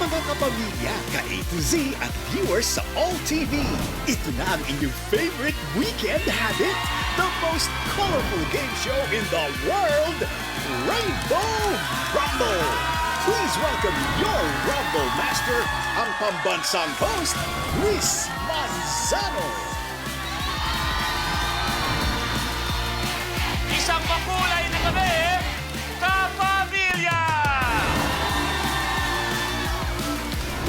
Mga kapamilya, ka-A to Z at viewers sa All TV. Ito na ang inyong favorite weekend habit. The most colorful game show in the world, Rainbow Rumble. Please welcome your Rumble Master, ang pambansang host, Luis Manzano. Isang makulay na gabi, kapamilya!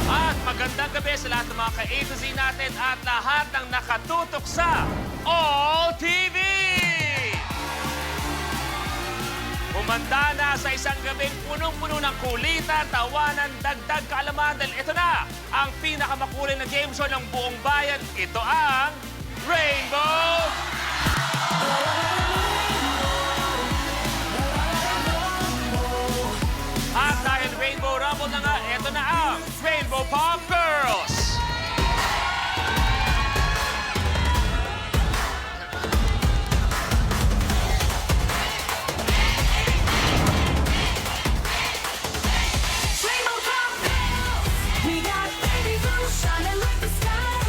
At magandang gabi sa lahat ng mga ka-A to Z natin at lahat ng nakatutok sa All TV! Humanda na sa isang gabing punong-puno ng kulitan, tawanan, dagdag kaalaman dahil ito na ang pinakamakulay na game show ng buong bayan. Ito ang Rainbow At dahil Rainbow Rumble na nga, ito na ang Rainbow Pop Girls! Rainbow Pop Girls! We got baby blue shining like the sky.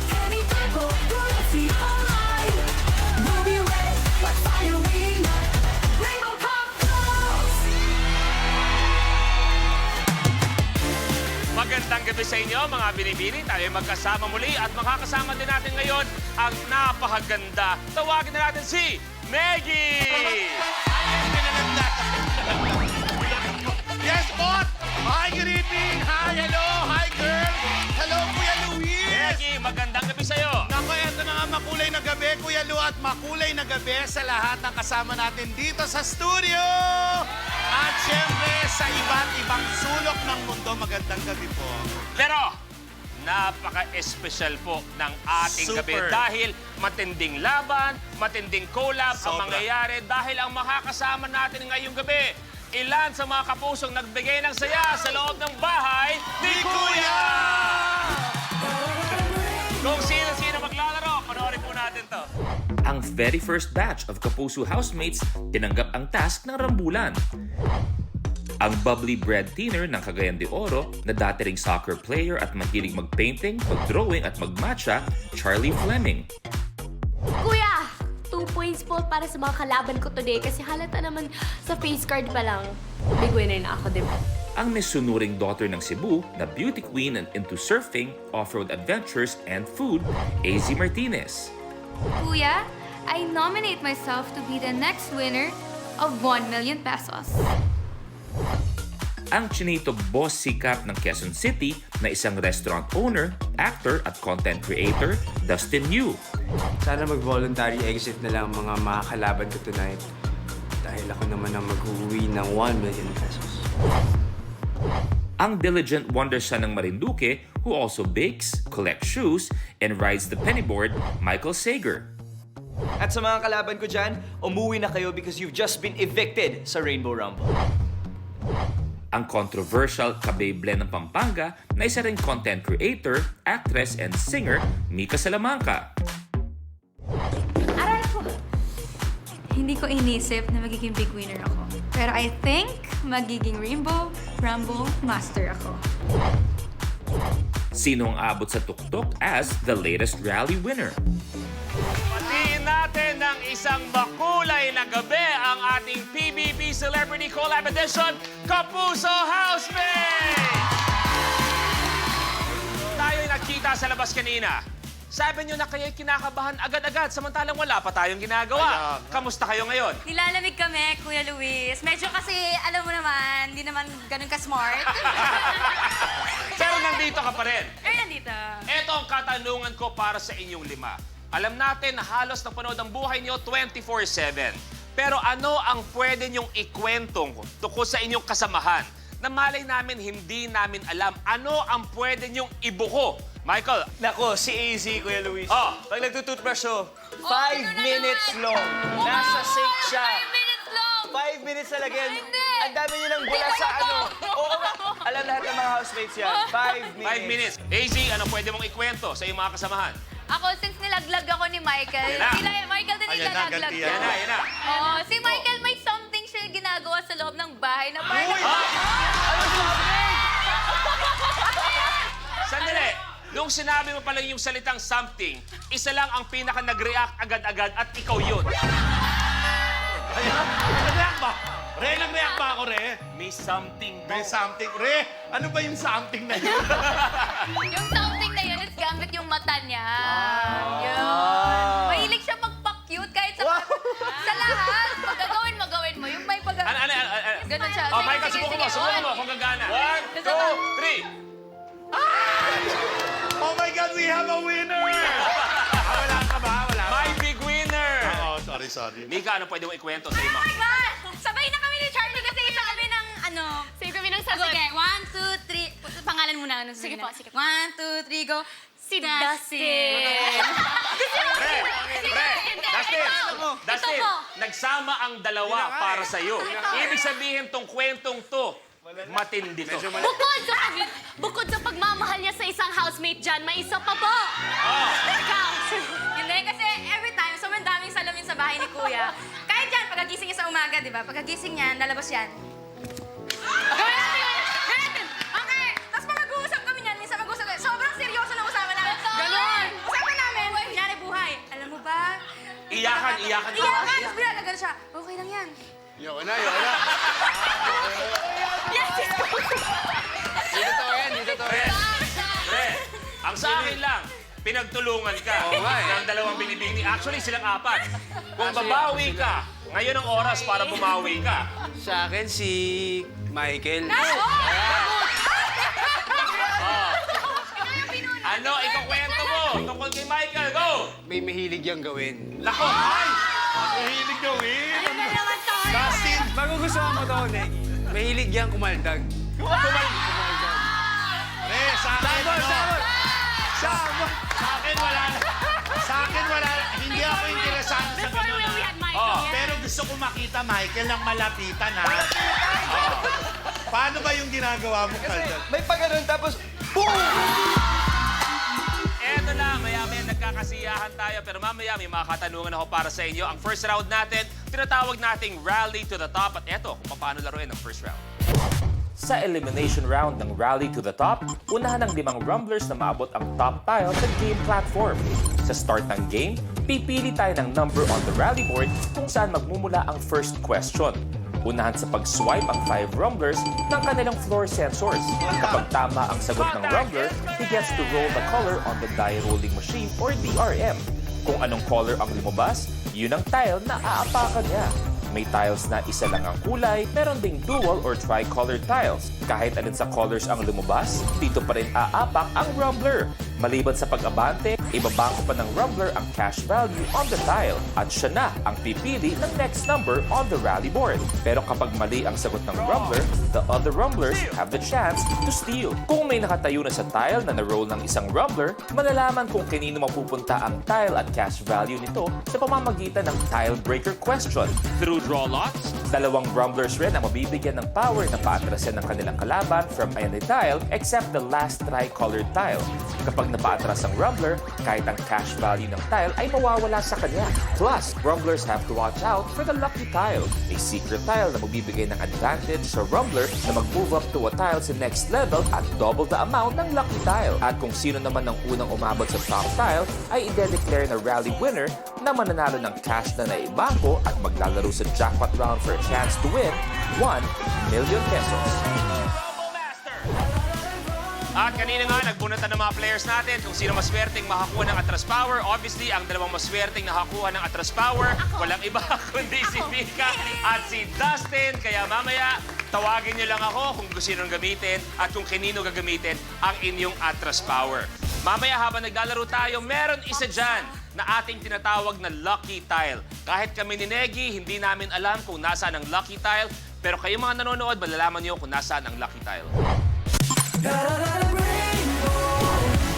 Candy purple, royalty alive. Ruby red, like fire we ignite. Rainbow Pop Girls! Magandang gabi sa inyo, mga binibini. Tayo magkasama muli at makakasama din natin ngayon ang napakaganda. Tawagin na natin si Meggie! Yes, Bot! Hi, good evening! Hi, hello! Hi, girl! Hello, Kuya Luis! Meggie, magandang gabi sa'yo. Naku, eto na nga makulay na gabi, Kuya Lu, at makulay na gabi sa lahat ng kasama natin dito sa studio! At syempre, sa iba't ibang sulok ng mundo, magandang gabi po. Pero, napaka-espesyal po ng ating gabi Super. dahil matinding laban, matinding collab ang Sobra. mangyayari dahil ang makakasama natin ngayong gabi, ilan sa mga kapusong nagbigay ng saya sa loob ng bahay ni Kuya! Kung sino-sino maglalaro, panoorin po natin to. Ang very first batch of Kapuso housemates tinanggap ang task ng rambulan. Ang bubbly bread thinner ng Cagayan de Oro na dati ring soccer player at mahilig mag-painting, mag-drawing at mag-matcha, Charlie Fleming. Kuya! 2 points po para sa mga kalaban ko today kasi halata naman sa face card pa lang. Big winner na ako, diba? Ang misunuring daughter ng Cebu na beauty queen and into surfing, off-road adventures, and food, AZ Martinez. Kuya, I nominate myself to be the next winner of 1 million pesos. Ang chinito boss sikap ng Quezon City na isang restaurant owner, actor at content creator, Dustin Yu. Sana mag-voluntary exit na lang ang mga makakalaban ko tonight. Dahil ako naman ang mag-uwi ng 1 million pesos. Ang diligent wonder son ng Marinduque who also bakes, collects shoes, and rides the pennyboard, Michael Sager. At sa mga kalaban ko dyan, umuwi na kayo because you've just been evicted sa Rainbow Rumble. Ang controversial Kabeyblend ng Pampanga na isa ring content creator, actress, and singer, Mika Salamanca. Aral ko. Hindi ko inisip na magiging big winner ako. Pero I think magiging Rainbow Rumble Master ako. Sino ang abot sa tuktok as the latest rally winner? Patiin natin ng isang makulay na gabi ang ating PBB Celebrity Collab Edition, Kapuso Housemate! Tayo'y nakita sa labas kanina. Sabi nyo na kayo'y kinakabahan agad-agad samantalang wala pa tayong ginagawa. Kamusta kayo ngayon? Nilalamig kami, Kuya Luis. Medyo kasi, alam mo naman, hindi naman ganun ka-smart. Pero nandito ka pa rin. Nandito. Ito ang katanungan ko para sa inyong lima. Alam natin na halos napanood ang buhay niyo 24/7. Pero ano ang pwede niyong ikwentong tungkol sa inyong kasamahan? Na malay namin hindi namin alam ano ang pwede niyong ibuko. Michael, Nako, si AZ, Kuya Luis. Oh. Pag nagtutoothbrush siya, 5 minutes long. Nasa sink siya. 5 minutes long! 5 minutes talaga yan. Hindi. Ang dami niyo ng bula sa ano. Oo nga. Alam lahat ng mga housemates yan. 5 minutes. 5 minutes. AZ, ano pwede mong ikwento sa iyong mga kasamahan? Ako, since nilaglag ako ni Michael, Yan na. Michael din Ayan na, nilalaglag ganti ko. yan. Yan na. Oo, si Michael may something siya ginagawa sa loob ng bahay na parang... Uy! Ano sabi? Nung sinabi mo pa lang yung salitang something, isa lang ang pinaka nag-react agad-agad at ikaw yun. Nag-react ba? Re, nag-react ba ako, Re? May something May daw. something. Re, ano ba yung something na yun? Yung something na yun is gamit yung mata niya. Yun. Mahilig siya magpa-cute kahit sa lahat. Pag gagawin mo. Yung may pag... Ano? Ganun siya. Oh, Sige, Michael, sige, subukan sige. mo kung gagana. 1, 2, Gusto mo? 3. Oh my God, we have a winner! Wala ka ba? Wala ka? My big winner! Oo, sorry. Mika, ano pwede mong ikwento sa iba? Oh my God! Sabay na kami ni Charlie kasi isa kami ng ano... Save kami ng Sige, sagot. 1, 2, 3. Pangalan muna. Ano, Sige po. 1, 2, 3, go. Si Dustin. Dustin, po. nagsama ang dalawa para sa'yo. Ibig sabihin tong kwentong to, matindi to. Bukod sa pagmamahal niya sa isang housemate dyan, may isa pa po. Hindi, kasi every time, sobrang daming salamin sa bahay ni Kuya. Kahit yan, pagkagising niya sa umaga, di ba? Pagkagising niya, lalabas yan. Gawin natin! Okay! Tapos pag mag-uusap kami niyan, minsan mag-uusap kami, sobrang seryoso na usapan namin. Ganon! Usapan namin, kunyari buhay. Alam mo ba? Iyakan. Iyakan! Tapos binalagan siya, okay lang yan. Yoko na. Pre, ang sa akin lang, pinagtulungan ka ng dalawang binibini. Actually, silang apat. Kung babawi ka, ngayon ang oras para bumawi ka. Sa akin, si Michael. Ano, ikukwento mo tungkol kay Michael. Go! May mahilig yang gawin. Lako! Ay! Mahilig gawin. Dustin, magugustuhan mo to, Negi. Mahilig yang kumaldag. Re, sa akin, Sa akin, wala na. Sa akin, wala na. Hindi ako interesado sa Before ganun, we ha? had Michael. Pero gusto ko makita, Michael, ng malapitan, ha? Paano ba yung ginagawa mo, Kaldan? May pagano'n tapos, boom! Eto na, maya-maya nagkakasiyahan tayo. Pero mamaya may mga katanungan ako para sa inyo. Ang first round natin, tinatawag nating Rally to the Top. At eto, kung paano laruin ang first round. Sa elimination round ng Rally to the Top, unahan ng 5 rumblers na maabot ang top tile sa game platform. Sa start ng game, pipili tayo ng number on the rally board kung saan magmumula ang first question. Unahan sa pag-swipe ang 5 rumblers ng kanilang floor sensors. Kapag tama ang sagot ng rumbler, he gets to roll the color on the die rolling machine or DRM. Kung anong color ang lumabas, yun ang tile na aapakan niya. May tiles na isa lang ang kulay, meron ding dual or tricolor tiles. Kahit alin sa colors ang lumabas, dito pa rin aapak ang rumbler. Maliban sa pag-abante, ibabangko pa ng rumbler ang cash value on the tile at siya na ang pipili ng next number on the rally board. Pero kapag mali ang sagot ng rumbler, the other rumblers have the chance to steal. Kung may nakatayo na sa tile na na-roll ng isang rumbler, malalaman kung kanino mapupunta ang tile at cash value nito sa pamamagitan ng tile breaker question. Through draw lots, 2 rumblers rin ang mabibigyan ng power na paatrasan ng kanilang kalaban from any tile except the last tri-colored tile. Kapag napaatras ang rumbler, kahit ang cash value ng tile ay mawawala sa kanya. Plus, rumblers have to watch out for the lucky tile, a secret tile na magbibigay ng advantage sa rumbler na mag-move up to a tile sa next level at double the amount ng lucky tile. At kung sino naman ang unang umabot sa top tile ay i-declare na rally winner na mananalo ng cash na naibangko at maglalaro sa jackpot round for a chance to win 1 million pesos. At kanina nga, nagbunatan ng mga players natin kung sino maswerteng makakuha ng Atras Power. Obviously, ang dalawang maswerteng nakakuha ng Atras Power, walang iba kundi si Mika at si Dustin. Kaya mamaya, tawagin niyo lang ako kung gusto nyo gamitin at kung kanino gagamitin ang inyong Atras Power. Mamaya habang naglalaro tayo, meron isa dyan na ating tinatawag na Lucky Tile. Kahit kami ni Negi, hindi namin alam kung nasaan ang Lucky Tile. Pero kayo mga nanonood, malalaman niyo kung nasaan ang Lucky Tile.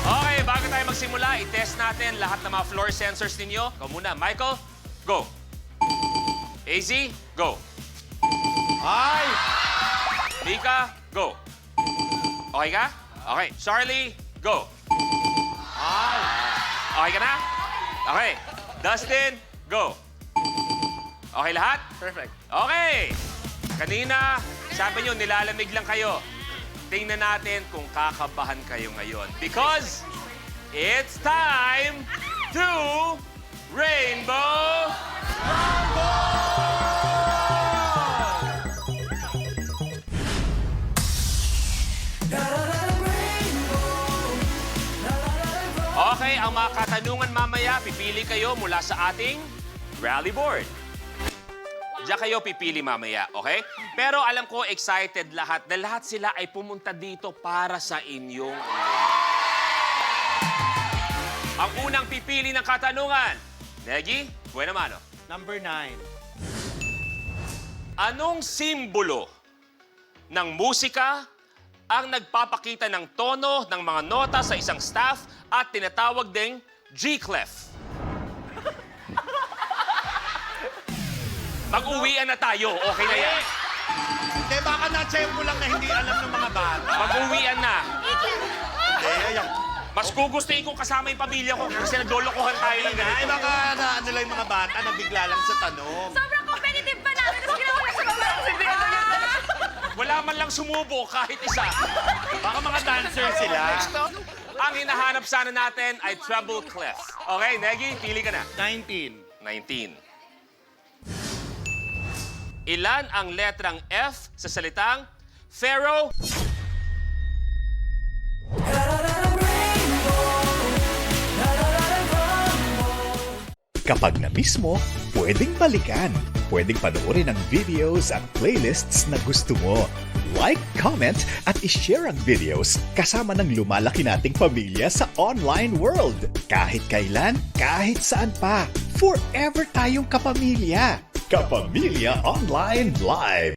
Okay, bago tayo magsimula, i-test natin lahat ng mga floor sensors ninyo. Ikaw muna, Michael, go. AZ, go. Ay! Mika, go. Okay ka? Okay. Charlie, go. Okay ka na? Okay. Dustin, go. Okay lahat? Perfect. Okay. Kanina, sabi nyo, nilalamig lang kayo. Tingnan natin kung kakabahan kayo ngayon. Because It's time to Rainbow Okay, ang mga katanungan mamaya, pipili kayo mula sa ating rally board. Diyan kayo pipili mamaya, okay? Pero alam ko, excited lahat na lahat sila ay pumunta dito para sa inyong Ang unang pipili ng katanungan, Negi, buena mano. Number 9. Anong simbolo ng musika ang nagpapakita ng tono ng mga nota sa isang staff at tinatawag ding G-clef? Mag-uwian na tayo, okay na yan. Hindi, baka na-tempo lang na hindi alam ng mga bata. Mag-uwian na. Hindi, ayan. Mas gugustuhin kong kasama yung pamilya ko kasi naglolokohan tayo ng Ay, ganito. baka na ano lang yung mga bata, nabigla lang sa tanong. Sobrang competitive pa namin. Tapos ginawa lang sa baba. Wala man lang sumubo kahit isa. Baka mga dancer sila. Ang hinahanap sana natin ay treble clef. Okay, Negi, pili ka na. 19. 19. Ilan ang letrang F sa salitang Pharaoh? Kapag na-miss mo, pwedeng balikan. Pwedeng panoorin ang videos at playlists na gusto mo. Like, comment, at ishare ang videos kasama ng lumalaki nating pamilya sa online world. Kahit kailan, kahit saan pa. Forever tayong kapamilya. Kapamilya Online Live.